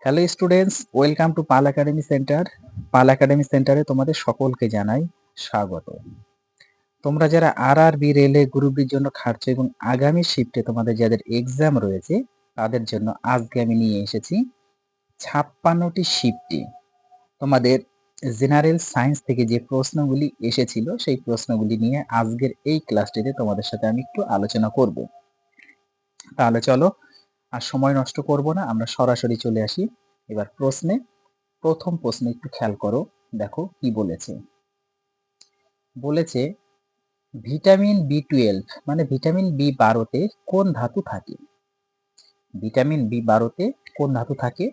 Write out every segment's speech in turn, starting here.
Hello students, welcome to Pal Academy Centre. Pal Academy সেন্টারে তোমাদের সকলকে জানাই স্বাগত। তোমরা যারা RRB রেলে গ্রুপ ডির জন্য খাটছো এবং আগামী শিফটে তোমাদের যাদের এক্সাম রয়েছে তাদের জন্য আজকে আমি নিয়ে এসেছি 56টি শিফটে তোমাদের জেনারেল সায়েন্স থেকে যে প্রশ্নগুলি এসেছিল সেই প্রশ্নগুলি নিয়ে আজকের এই ক্লাসটিতে তোমাদের সাথে আমি একটু আলোচনা করব। তাহলে চলো আর সময় নষ্ট করব না, আমরা সরাসরি চলে আসি এবার প্রশ্নে। প্রথম প্রশ্ন একটু খেয়াল করো, দেখো কি বলেছে। বলেছে ভিটামিন B12 মানে ভিটামিন B12তে কোন ধাতু থাকে? ভিটামিন B12তে কোন ধাতু থাকে?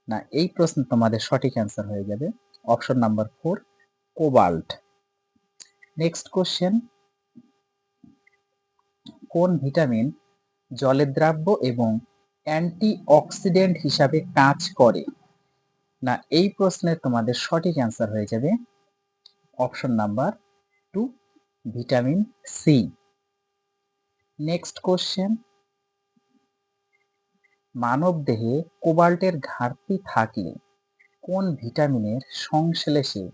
না এই প্রশ্ন তোমাদের সঠিক অ্যান্সার হয়ে যাবে option number 4, cobalt. Next question, কোন ভিটামিন জলের দ্রাব্য এবং অ্যান্টিঅক্সিডেন্ট হিসাবে কাজ করে? না এই প্রশ্নের তোমাদের সঠিক অ্যান্সার হয়ে যাবে option number 2, vitamin C. Next question, মানব দেহে কোবাল্টের ঘাটতি থাকলে কোন ভিটামিনের সংশ্লেষে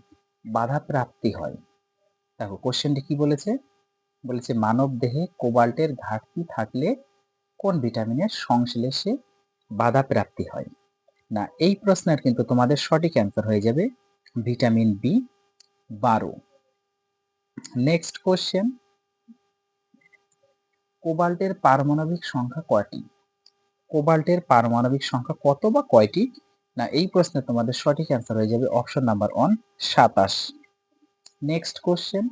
বাধাপ্রাপ্তি হয়? দেখো কোশ্চেনটি কি বলেছে, বলেছে মানব দেহে কোবাল্টের ঘাটতি থাকলে কোন ভিটামিনের সংশ্লেষে বাধাপ্রাপ্তি হয়? না এই প্রশ্নের কিন্তু তোমাদের সঠিক অ্যান্সার হয়ে যাবে ভিটামিন B12। নেক্সট কোশ্চেন, কোবাল্টের পারমাণবিক সংখ্যা কয়টি? কোবাল্টের পারমাণবিক সংখ্যা কত বা কয়টি? না এই প্রশ্নে তোমাদের সঠিক অ্যান্সার হয়ে যাবে অপশন নাম্বার 1, 27। নেক্সট কোশ্চেন,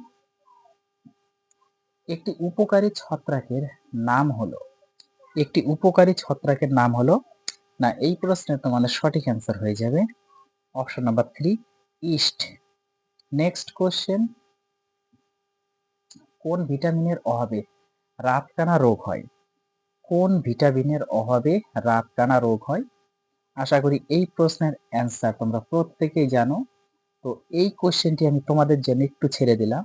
একটি উপকারী ছত্রাকের নাম হলো, একটি উপকারী ছত্রাকের নাম হলো? না এই প্রশ্নে তোমাদের সঠিক অ্যান্সার হয়ে যাবে option number 3, east. Next question, কোন ভিটামিনের অভাবে রাতকানা রোগ হয়? কোন ভিটামিনের অভাবে রাতকানা রোগ হয়? আশা করি এই প্রশ্নের অ্যান্সার তোমরা প্রত্যেকেই জানো। তো এই কোশ্চেনটি আমি তোমাদের জন্য একটু ছেড়ে দিলাম,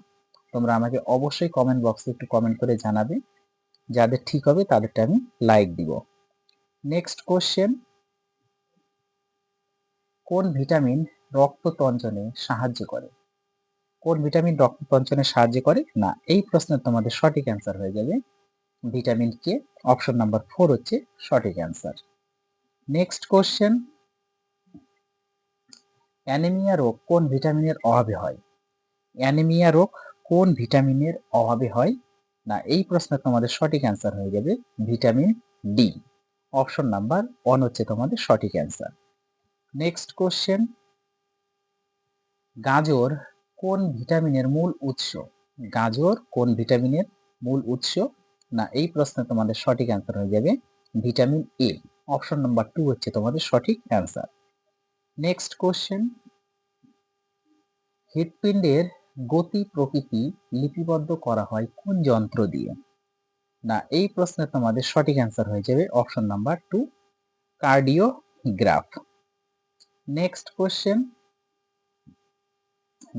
তোমরা আমাকে অবশ্যই কমেন্ট বক্সে একটু কমেন্ট করে জানাবে, যাদের ঠিক হবে তাদেরটা আমি লাইক দিব। নেক্সট কোশ্চেন, কোন ভিটামিন রক্ত তঞ্চনে সাহায্য করে? কোন ভিটামিন রক্ত তঞ্চনে সাহায্য করে? না এই প্রশ্নের তোমাদের সঠিক অ্যান্সার হয়ে যাবে ভিটামিন কে, অপশন নাম্বার 4 হচ্ছে সঠিক অ্যান্সার। নেক্সট কোশ্চেন, অ্যানিমিয়া রোগ কোন ভিটামিনের অভাবে হয়? অ্যানিমিয়া রোগ কোন ভিটামিনের অভাবে হয়? না এই প্রশ্নের তোমাদের সঠিক অ্যান্সার হয়ে যাবে ভিটামিন ডি, অপশন নাম্বার 1 হচ্ছে তোমাদের সঠিক অ্যান্সার। নেক্সট কোশ্চেন, গাজর কোন ভিটামিনের মূল উৎস? গাজর কোন ভিটামিনের মূল উৎস? না এই প্রশ্নে তোমাদের সঠিক অ্যান্সার হয়ে যাবে ভিটামিন এ, অপশন নাম্বার 2 হচ্ছে তোমাদের সঠিক অ্যান্সার। নেক্সট কোশ্চেন, হৃৎপিণ্ডের গতি প্রকৃতি লিপিবদ্ধ করা হয় কোন যন্ত্র দিয়ে? না এই প্রশ্নে তোমাদের সঠিক অ্যান্সার হয়ে যাবে option number 2, cardiograph. Next question,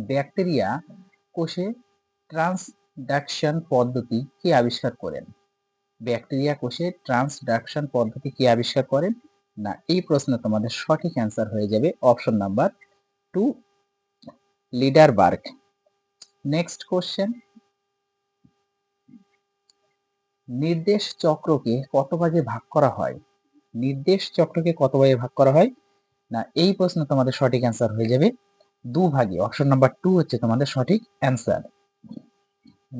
bacteria কোষে ট্রান্সডাকশন পদ্ধতি কে আবিষ্কার করেন? ব্যাকটেরিয়া কোষে ট্রান্সডাকশন পদ্ধতি কে আবিষ্কার করেন? না এই প্রশ্নে তোমাদের সঠিক অ্যান্সার হয়ে যাবে অপশন নাম্বার 2, লিডারবার্গ। নেক্সট কোশ্চেন, নির্দেশ চক্রকে কত ভাগে ভাগ করা হয়? নির্দেশ চক্রকে কত ভাগে ভাগ করা হয়? না এই প্রশ্ন তোমাদের সঠিক অ্যান্সার হয়ে যাবে 2 ভাগে, অপশন নাম্বার 2 হচ্ছে তোমাদের সঠিক অ্যান্সার।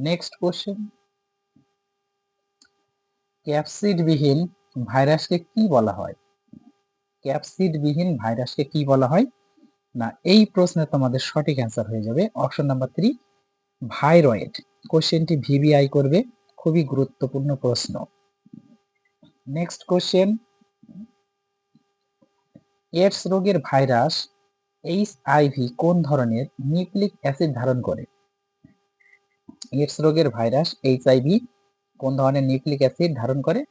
নেক্সট কোশ্চেন, ক্যাপসিডবিহীন ভাইরাসকে কি বলা হয়? ক্যাপসিডবিহীন ভাইরাসকে কি বলা হয়? না এই প্রশ্নে তোমাদের সঠিক অ্যান্সার হয়ে যাবে অপশন নাম্বার 3, ভাইরয়েড। কোশ্চেনটি ভিভিআই করবে, খুবই গুরুত্বপূর্ণ প্রশ্ন। নেক্সট কোশ্চেন, এডস রোগের ভাইরাস HIV কোন ধরনের নিউক্লিক অ্যাসিড ধারণ করে? এডস রোগের ভাইরাস HIV কোন ধরনের নিউক্লিক অ্যাসিড ধারণ করে?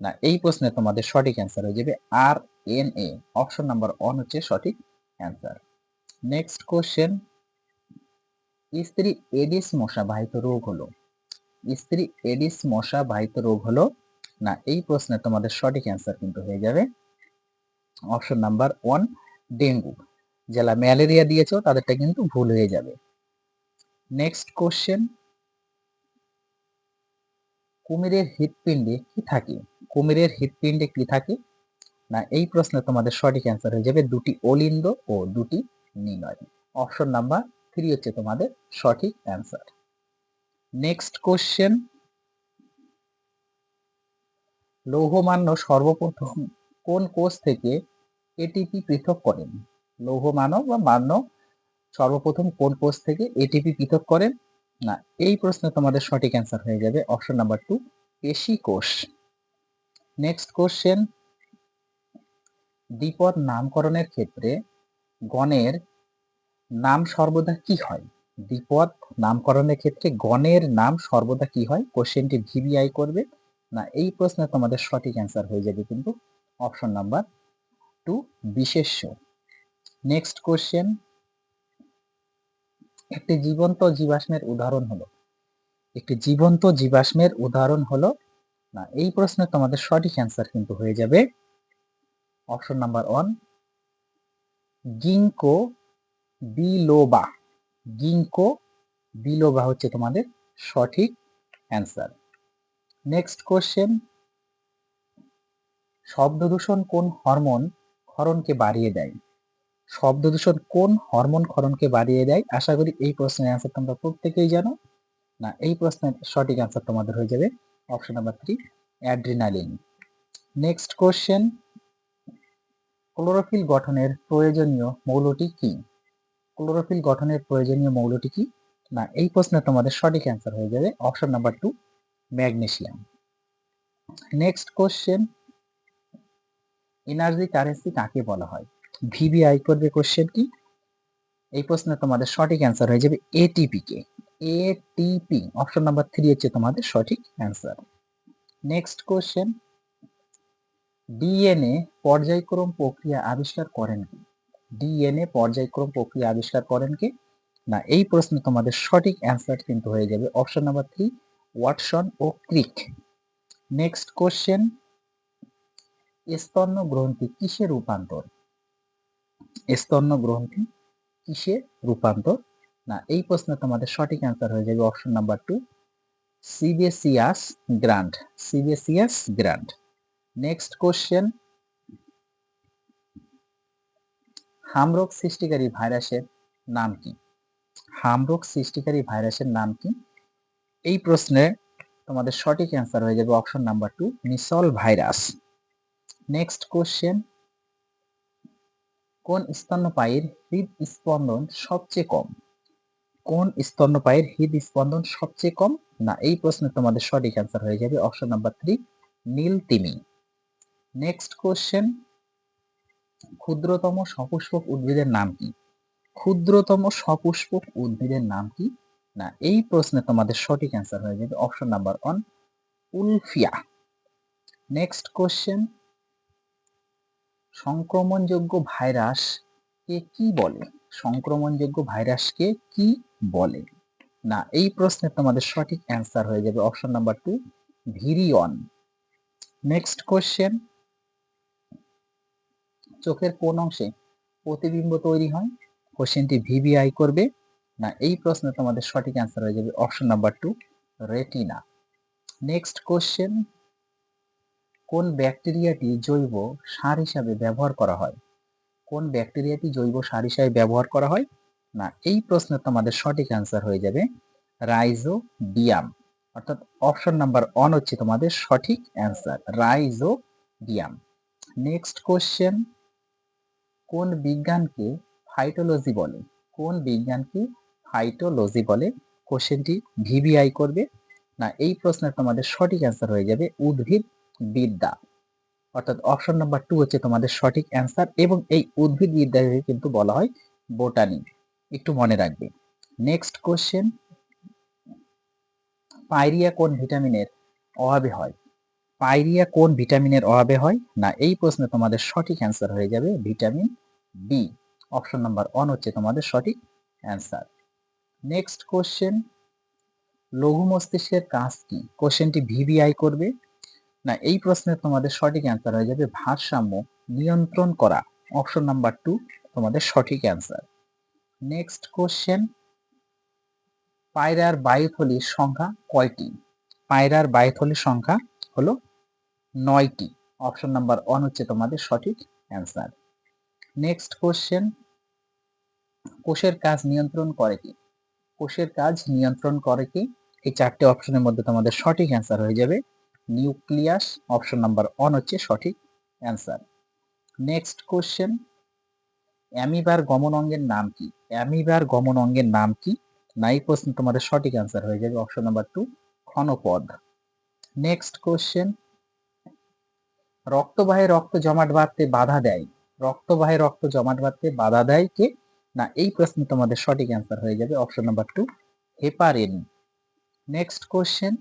না এই প্রশ্নে তোমাদের সঠিক অ্যান্সার হয়ে যাবে RNA, অপশন নাম্বার 1 হচ্ছে সঠিক অ্যান্সার। নেক্সট কোশ্চেন, স্ত্রী এডিস মশা বাহিত রোগ হলো? স্ত্রী এডিস মশা বাহিত রোগ হলো? না এই প্রশ্নে তোমাদের সঠিক অ্যান্সার কিন্তু হয়ে যাবে অপশন নাম্বার 1 ডেঙ্গু। যারা ম্যালেরিয়া দিয়েছো তাদেরটা কিন্তু ভুল হয়ে যাবে। নেক্সট কোশ্চেন, কুমিরের হৃৎপিণ্ডে কি থাকে? কুমিরের হৃৎপিণ্ডে কি থাকে? না এই প্রশ্নে তোমাদের সঠিক অ্যান্সার হয়ে যাবে দুটি অলিন্দ ও দুটি নিলয়। অপশন নাম্বার 3 হচ্ছে তোমাদের সঠিক অ্যান্সার। নেক্সট কোশ্চেন, লৌহমান্য সর্বপ্রথম কোন কোষ থেকে এটিপি পৃথক করেন? লৌহমানব বা মান্য সর্বপ্রথম কোন কোষ থেকে এটিপি পৃথক করেন? না এই প্রশ্নে তোমাদের সঠিক অ্যান্সার হয়ে যাবে অপশন নাম্বার 2 পেশি কোষ। নেক্সট কোশ্চেন, দ্বিপদ নামকরণের ক্ষেত্রে গণের নাম সর্বদা কি হয়? দ্বিপদ নামকরণের ক্ষেত্রে গণের নাম সর্বদা কি হয়? কোশ্চেনটি ভিভিআই করবে। না এই প্রশ্নে তোমাদের সঠিক অ্যান্সার হয়ে যাবে কিন্তু অপশন নাম্বার 2 বিশেষ্য। নেক্সট কোশ্চেন, একটি জীবন্ত জীবাশ্মের উদাহরণ হলো? একটি জীবন্ত জীবাশ্মের উদাহরণ হলো? না এই প্রশ্নে তোমাদের সঠিক অ্যান্সার কিন্তু হয়ে যাবে অপশন নাম্বার 1 গিঙ্কো বিলোবা। গিঙ্কো বিলোবা হচ্ছে তোমাদের সঠিক অ্যান্সার। নেক্সট কোশ্চেন, শব্দদূষণ কোন হরমোন ক্ষরণকে বাড়িয়ে দেয়? শব্দদূষণ কোন হরমোন ক্ষরণকে বাড়িয়ে দেয়? আশা করি এই প্রশ্নের অ্যান্সার তোমরা প্রত্যেকেই জানো। না এই প্রশ্নের সঠিক অ্যান্সার তোমাদের হয়ে যাবে option number 3 adrenaline. Next question, chlorophyll গঠনের প্রয়োজনীয় মৌলটি কি? ক্লোরোফিল গঠনের প্রয়োজনীয় মৌলটি কি? না এই প্রশ্নে তোমাদের সঠিক অ্যান্সার হয়ে যাবে option number 2 magnesium. Next question, energy currency কাকে বলা হয়? ভিভিআই করবে কোশ্চেন কি? এই প্রশ্নে তোমাদের সঠিক অ্যান্সার হয়ে যাবে এটিপি কে। এটিপি অপশন নাম্বার 3 হচ্ছে তোমাদের সঠিক অ্যান্সার। নেক্সট কোশ্চেন, ডিএনএ পর্যায়ক্রম প্রক্রিয়া আবিষ্কার করেন কি? ডিএনএ পর্যায়ক্রম প্রক্রিয়া আবিষ্কার করেন কি? না এই প্রশ্নে তোমাদের সঠিক অ্যান্সার কিন্তু হয়ে যাবে অপশন নাম্বার 3 ওয়াটসন ও ক্রিক। নেক্সট কোশ্চেন, স্তন্য গ্রন্থি কিসের রূপান্তর? স্তন্য গ্রন্থি কিসের রূপান্তর? না এই প্রশ্নে তোমাদের সঠিক অ্যান্সার হয়ে যাবে option number 2 sebaceous gland. Sebaceous gland. Next question, হামরোগ সৃষ্টিকারী ভাইরাসের নাম কি? হামরোগ সৃষ্টিকারী ভাইরাসের নাম কি? এই প্রশ্নে তোমাদের সঠিক অ্যান্সার হয়ে যাবে option number 2 missile virus. Next question, কোন স্তন্যপায়ীর হৃদস্পন্দন সবচেয়ে কম? কোন স্তন্যপায়ীর হৃদস্পন্দন সবচেয়ে কম? না এই প্রশ্নে তোমাদের সঠিক অ্যান্সার হয়ে যাবে অপশন নাম্বার 3 নীল তিমি। নেক্সট কোশ্চেন, ক্ষুদ্রতম সপুষ্পক উদ্ভিদের নাম কি? ক্ষুদ্রতম সপুষ্পক উদ্ভিদের নাম কি? না এই প্রশ্নে তোমাদের সঠিক অ্যান্সার হয়ে যাবে option number 1 Wolffia. Next question, সংক্রমণযোগ্য ভাইরাস কে কি বলে? সংক্রমণযোগ্য ভাইরাসকে কি বলে? না এই প্রশ্নে তোমাদের সঠিক অ্যান্সার হয়ে যাবে option number 2 virion. Next question, চোখের কোন অংশে প্রতিবিম্ব তৈরি হয়? কোশ্চেনটি ভিভিআই করবে। না এই প্রশ্নে তোমাদের সঠিক অ্যান্সার হয়ে যাবে option number 2 retina. Next question, কোন ব্যাকটেরিয়াটি জৈব সার হিসাবে ব্যবহার করা হয়? কোন ব্যাকটেরিয়াটি জৈব সার হিসাবে ব্যবহার করা হয়? না এই প্রশ্নে তোমাদের সঠিক অ্যান্সার হয়ে যাবে রাইজোবিয়াম। অর্থাৎ অপশন নাম্বার 1 হচ্ছে তোমাদের সঠিক অ্যান্সার রাইজোবিয়াম। নেক্সট কোশ্চেন, কোন বিজ্ঞানকে ফাইটোলজি বলে? কোন বিজ্ঞানকে ফাইটোলজি বলে? কোশ্চেনটি ভিভিআই করবে। না এই প্রশ্নের তোমাদের সঠিক অ্যান্সার হয়ে যাবে উদ্ভিদ বিদ্যা। অর্থাৎ অপশন নাম্বার 2 হচ্ছে তোমাদের সঠিক অ্যান্সার এবং এই উদ্ভিদ বিদ্যাকে কিন্তু বলা হয় বোটানি। একটু মনে রাখবে। নেক্সট কোশ্চেন, পাইরিয়া কোন ভিটামিনের অভাবে হয়? পাইরিয়া কোন ভিটামিনের অভাবে হয়? না এই প্রশ্নে তোমাদের সঠিক অ্যান্সার হয়ে যাবে ভিটামিন বি। অপশন নাম্বার 1 হচ্ছে তোমাদের সঠিক অ্যান্সার। নেক্সট কোশ্চেন, লঘু মস্তিষ্কের কাজ কি? কোশ্চেনটি ভিভিআই করবে। না এই প্রশ্নের তোমাদের সঠিক অ্যান্সার হয়ে যাবে ভারসাম্য নিয়ন্ত্রণ করা। অপশন নাম্বার 2 তোমাদের সঠিক অ্যান্সার। নেক্সট কোশ্চেন, পায়রার বায়ুথলির সংখ্যা কয়টি? পায়রার বায়ুথলির সংখ্যা হলো 9টি। অপশন নাম্বার 1 হচ্ছে তোমাদের সঠিক অ্যান্সার। নেক্সট কোশ্চেন, কোষের কাজ নিয়ন্ত্রণ করে কি? কোষের কাজ নিয়ন্ত্রণ করে কি? এই 4টে অপশনের মধ্যে তোমাদের সঠিক অ্যান্সার হয়ে যাবে নিউক্লিয়াস। অপশন নাম্বার 1 হচ্ছে সঠিক অ্যান্সার। নেক্সট কোশ্চেন, অ্যামিবার গমন অঙ্গের নাম কি? অ্যামিবার গমন অঙ্গের নাম কি? না এই প্রশ্ন তোমাদের সঠিক অ্যান্সার হয়ে যাবে অপশন নাম্বার 2 ক্ষণপদ। নেক্সট কোশ্চেন, রক্তবাহে রক্ত জমাট বাঁধতে বাধা দেয়। রক্তবাহে রক্ত জমাট বাঁধতে বাধা দেয় কে? না এই প্রশ্ন তোমাদের সঠিক অ্যান্সার হয়ে যাবে option number 2 heparin. Next question,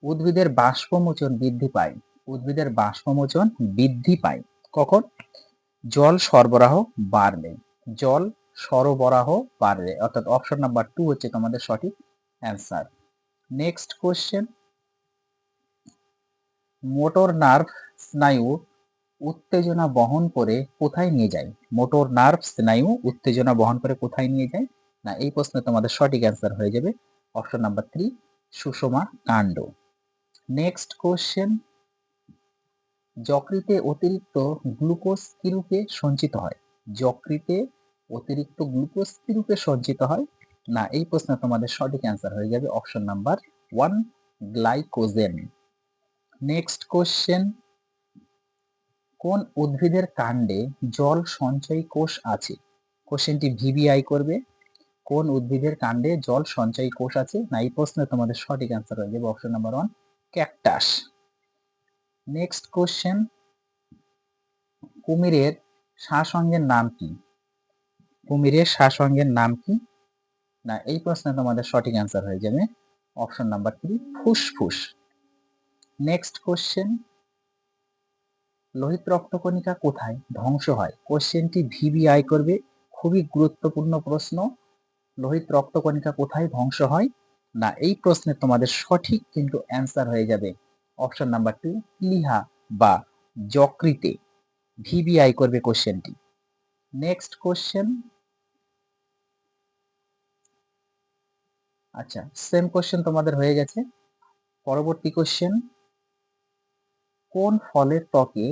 উদ্ভিদের বাষ্পমোচন বৃদ্ধি পায়। উদ্ভিদের বাষ্পমোচন বৃদ্ধি পায় কখন? জল সরবরাহ বাড়লে। জল সরবরাহ বাড়লে, অর্থাৎ অপশন নাম্বার 2 হচ্ছে তোমাদের সঠিক answer. Next question, motor nerve স্নায়ু উত্তেজনা বহন করে কোথায় নিয়ে যায়? মোটর নার্ভ স্নায়ু উত্তেজনা বহন করে কোথায় নিয়ে যায়? না এই প্রশ্নে তোমাদের সঠিক অ্যান্সার হয়ে যাবে অপশন নাম্বার 3 সুষমা কাণ্ড। নেক্সট কোশ্চেন, যকৃতে অতিরিক্ত গ্লুকোজ কি রূপে সঞ্চিত হয়? যকৃতে অতিরিক্ত গ্লুকোজ কি রূপে সঞ্চিত হয়? না এই প্রশ্নে তোমাদের সঠিক অ্যান্সার হয়ে যাবে option number 1 glycogen. Next question, কোন উদ্ভিদের কাণ্ডে জল সঞ্চয়ী কোষ আছে? কোশ্চেনটি ভিভিআই করবে। কোন উদ্ভিদের কাণ্ডে জল সঞ্চয়ী কোষ আছে? না এই প্রশ্নে তোমাদের সঠিক অ্যান্সার হয়ে যাবে option number 1 cactus. Next question, কুমিরের শ্বাসঅঙ্গের নাম কি? কুমিরের শ্বাসঅঙ্গের নাম কি? না এই প্রশ্নে তোমাদের সঠিক অ্যান্সার হয়ে যাবে অপশন নাম্বার 3 ফুসফুস। নেক্সট কোশ্চেন, লোহিত রক্তকণিকা কোথায় ধ্বংস হয়? কোশ্চেনটি ভিভিআই করবে, খুবই গুরুত্বপূর্ণ প্রশ্ন। লোহিত রক্তকণিকা কোথায় ধ্বংস হয়? না এই প্রশ্নে তোমাদের সঠিক কিন্তু অ্যান্সার হয়ে যাবে অপশন নাম্বার 2 প্লীহা বা যকৃতে। ভিভিআই করবে কোশ্চেনটি। নেক্সট কোশ্চেন, আচ্ছা সেম কোশ্চেন তোমাদের হয়ে গেছে। পরবর্তী কোশ্চেন, কোন ফলের ত্বকে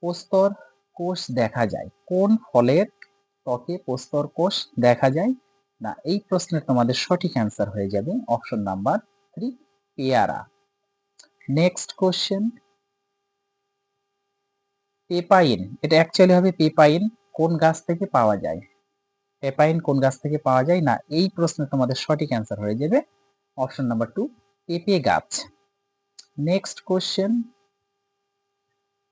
প্রস্তর কোষ দেখা যায়? কোন ফলের ত্বকে প্রস্তর কোষ দেখা যায়? না এই প্রশ্নের তোমাদের সঠিক অ্যান্সার হয়ে যাবে অপশন নাম্বার 3 পেয়ারা। নেক্সট কোশ্চেন, পেপাইন, এটা অ্যাকচুয়ালি হবে পেপাইন কোন গাছ থেকে পাওয়া যায়? পেপাইন কোন গাছ থেকে পাওয়া যায়? না এই প্রশ্নে তোমাদের সঠিক অ্যান্সার হয়ে যাবে অপশন নাম্বার 2 পেঁপে গাছ। নেক্সট কোশ্চেন,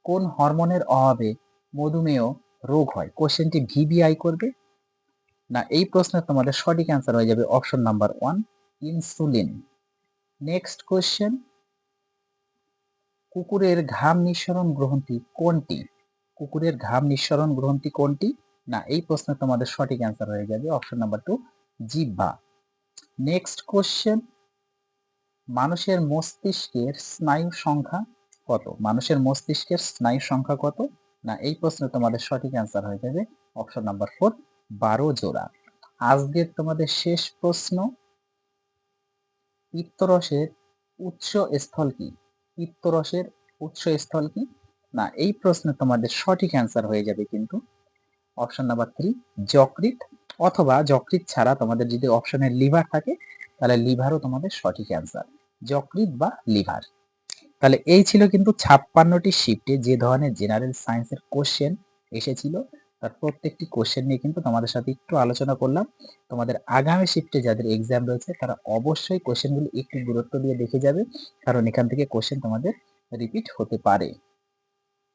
কোন হরমোনের অভাবে মধুমেহ রোগ হয়? কোশ্চেনটি ভিভিআই করবে। না এই প্রশ্নে তোমাদের সঠিক অ্যান্সার হয়ে যাবে option number 1 insulin. Next question, কুকুরের ঘাম নিঃসরণ গ্রন্থি কোনটি? কুকুরের ঘাম নিঃসরণ গ্রন্থি কোনটি? না এই প্রশ্নে তোমাদের সঠিক অ্যান্সার হয়ে যাবে অপশন নাম্বার 2 জিহ্বা। নেক্সট কোশ্চেন, মানুষের মস্তিষ্কের স্নায়ু সংখ্যা কত? মানুষের মস্তিষ্কের স্নায়ু সংখ্যা কত? না এই প্রশ্নে তোমাদের সঠিক অ্যান্সার হয়ে যাবে অপশন নাম্বার 4 12 জোড়া। আজকের তোমাদের শেষ প্রশ্ন, পিত্তরসের উৎস স্থল কি? পিত্তরসের উৎস স্থল কি? না এই প্রশ্নে তোমাদের সঠিক অ্যান্সার হয়ে যাবে কিন্তু অপশন নাম্বার 3 যকৃৎ, অথবা যকৃৎ ছাড়া তোমাদের যদি অপশনে লিভার থাকে তাহলে লিভারও তোমাদের সঠিক অ্যান্সার, যকৃৎ বা লিভার। তাহলে এই ছিল কিন্তু 56টি শিফটে যে ধরনের জেনারেল সায়েন্সের কোশ্চেন এসেছিল তার প্রত্যেকটি কোশ্চেন নিয়ে কিন্তু তোমাদের সাথে একটু আলোচনা করলাম। তোমাদের আগামী শিফটে যাদের এক্সাম রয়েছে তারা অবশ্যই কোশ্চেনগুলো একটু গুরুত্ব দিয়ে দেখে যাবে, কারণ এখান থেকে কোশ্চেন তোমাদের রিপিট হতে পারে।